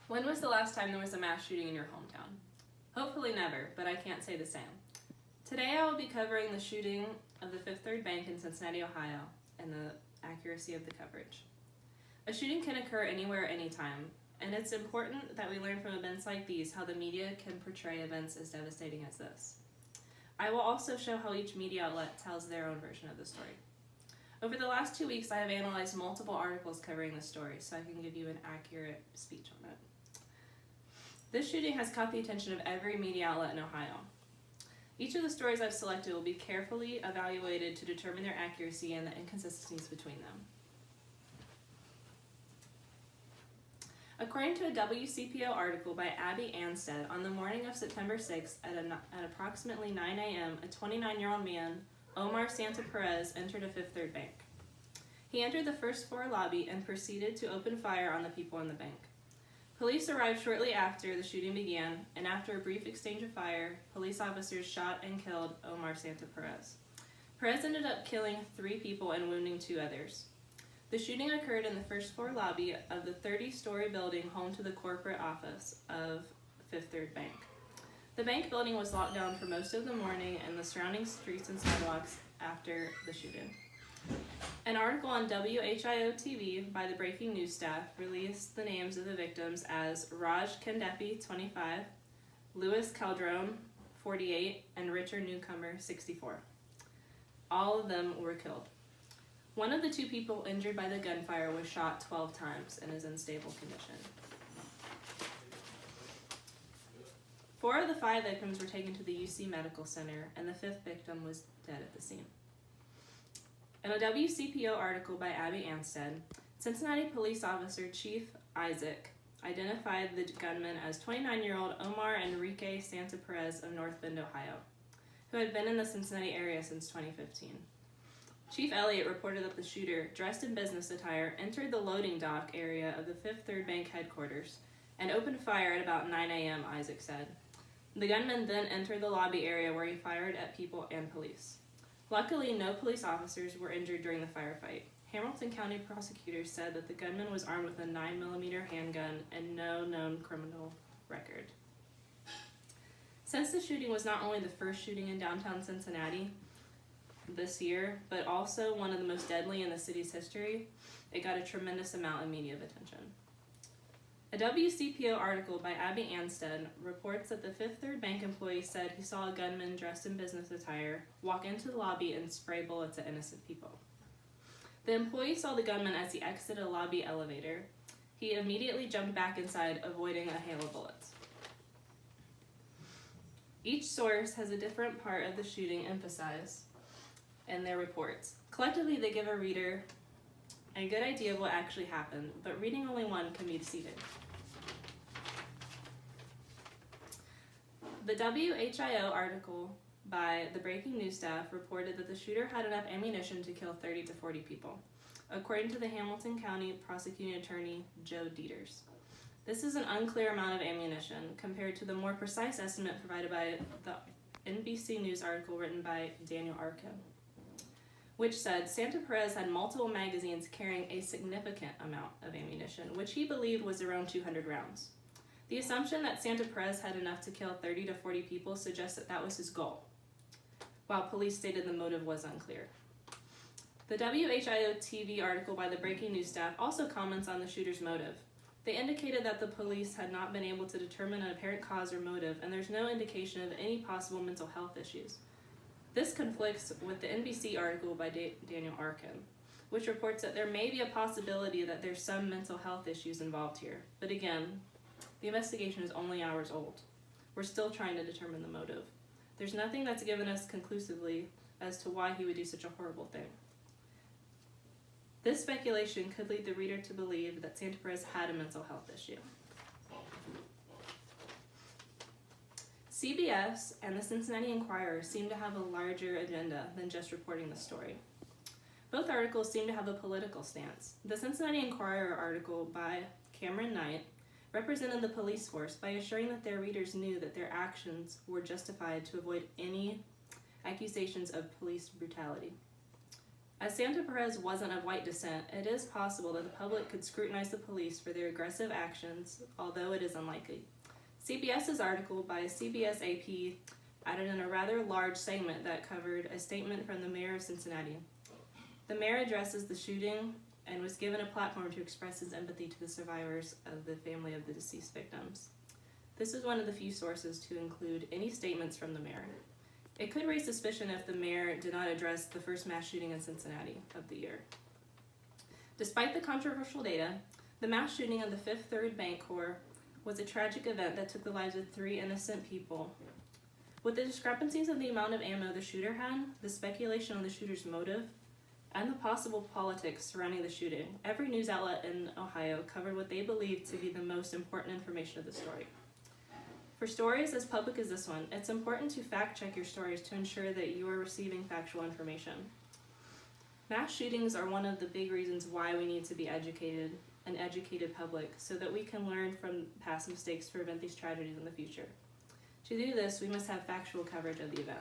When was the last time there was a mass shooting in your hometown? Hopefully never, but I can't say the same. Today I will be covering the shooting of the Fifth Third Bank in Cincinnati, Ohio, and the accuracy of the coverage. A shooting can occur anywhere, anytime, and it's important that we learn from events like these how the media can portray events as devastating as this. I will also show how each media outlet tells their own version of the story. Over the last 2 weeks, I have analyzed multiple articles covering the story, so I can give you an accurate speech on it. This shooting has caught the attention of every media outlet in Ohio. Each of the stories I've selected will be carefully evaluated to determine their accuracy and the inconsistencies between them. According to a WCPO article by Abby Anstead, on the morning of September 6th at approximately 9 a.m., a 29-year-old man, Omar Santa Perez, entered a Fifth Third Bank. He entered the first floor lobby and proceeded to open fire on the people in the bank. Police arrived shortly after the shooting began, and after a brief exchange of fire, police officers shot and killed Omar Santa Perez. Perez ended up killing 3 people and wounding 2 others. The shooting occurred in the first floor lobby of the 30-story building home to the corporate office of Fifth Third Bank. The bank building was locked down for most of the morning and the surrounding streets and sidewalks after the shooting. An article on WHIO TV by the breaking news staff released the names of the victims as Raj Kandepi, 25, Louis Calderon, 48, and Richard Newcomer, 64. All of them were killed. One of the 2 people injured by the gunfire was shot 12 times and is in stable condition. 4 of the 5 victims were taken to the UC Medical Center, and the 5th victim was dead at the scene. In a WCPO article by Abby Anstead, Cincinnati police officer Chief Isaac identified the gunman as 29-year-old Omar Enrique Santa Perez of North Bend, Ohio, who had been in the Cincinnati area since 2015. Chief Elliott reported that the shooter, dressed in business attire, entered the loading dock area of the Fifth Third Bank headquarters and opened fire at about 9 a.m., Isaac said. The gunman then entered the lobby area where he fired at people and police. Luckily, no police officers were injured during the firefight. Hamilton County prosecutors said that the gunman was armed with a 9mm handgun and no known criminal record. Since the shooting was not only the first shooting in downtown Cincinnati this year, but also one of the most deadly in the city's history, it got a tremendous amount of media attention. A WCPO article by Abby Anstead reports that the Fifth Third Bank employee said he saw a gunman dressed in business attire walk into the lobby and spray bullets at innocent people. The employee saw the gunman as he exited a lobby elevator. He immediately jumped back inside, avoiding a hail of bullets. Each source has a different part of the shooting emphasized in their reports. Collectively, they give a reader a good idea of what actually happened, but reading only one can be deceiving. The WHIO article by the breaking news staff reported that the shooter had enough ammunition to kill 30 to 40 people, according to the Hamilton County prosecuting attorney Joe Dieters. This is an unclear amount of ammunition compared to the more precise estimate provided by the NBC News article written by Daniel Arkin, which said Santa Perez had multiple magazines carrying a significant amount of ammunition, which he believed was around 200 rounds. The assumption that Santa Perez had enough to kill 30 to 40 people suggests that that was his goal, while police stated the motive was unclear. The WHIO TV article by the breaking news staff also comments on the shooter's motive. They indicated that the police had not been able to determine an apparent cause or motive, and there's no indication of any possible mental health issues. This conflicts with the NBC article by Daniel Arkin, which reports that there may be a possibility that there's some mental health issues involved here. But again, the investigation is only hours old. We're still trying to determine the motive. There's nothing that's given us conclusively as to why he would do such a horrible thing. This speculation could lead the reader to believe that Santa Perez had a mental health issue. CBS and the Cincinnati Enquirer seem to have a larger agenda than just reporting the story. Both articles seem to have a political stance. The Cincinnati Enquirer article by Cameron Knight represented the police force by assuring that their readers knew that their actions were justified to avoid any accusations of police brutality. As Santa Perez wasn't of white descent, it is possible that the public could scrutinize the police for their aggressive actions, although it is unlikely. CBS's article by CBS AP added in a rather large segment that covered a statement from the mayor of Cincinnati. The mayor addresses the shooting and was given a platform to express his empathy to the survivors of the family of the deceased victims. This is one of the few sources to include any statements from the mayor. It could raise suspicion if the mayor did not address the first mass shooting in Cincinnati of the year. Despite the controversial data, the mass shooting of the Fifth Third Bank Corps was a tragic event that took the lives of 3 innocent people. With the discrepancies of the amount of ammo the shooter had, the speculation on the shooter's motive, and the possible politics surrounding the shooting, every news outlet in Ohio covered what they believed to be the most important information of the story. For stories as public as this one, it's important to fact-check your stories to ensure that you are receiving factual information. Mass shootings are one of the big reasons why we need to be educated, an educated public, so that we can learn from past mistakes to prevent these tragedies in the future. To do this, we must have factual coverage of the event.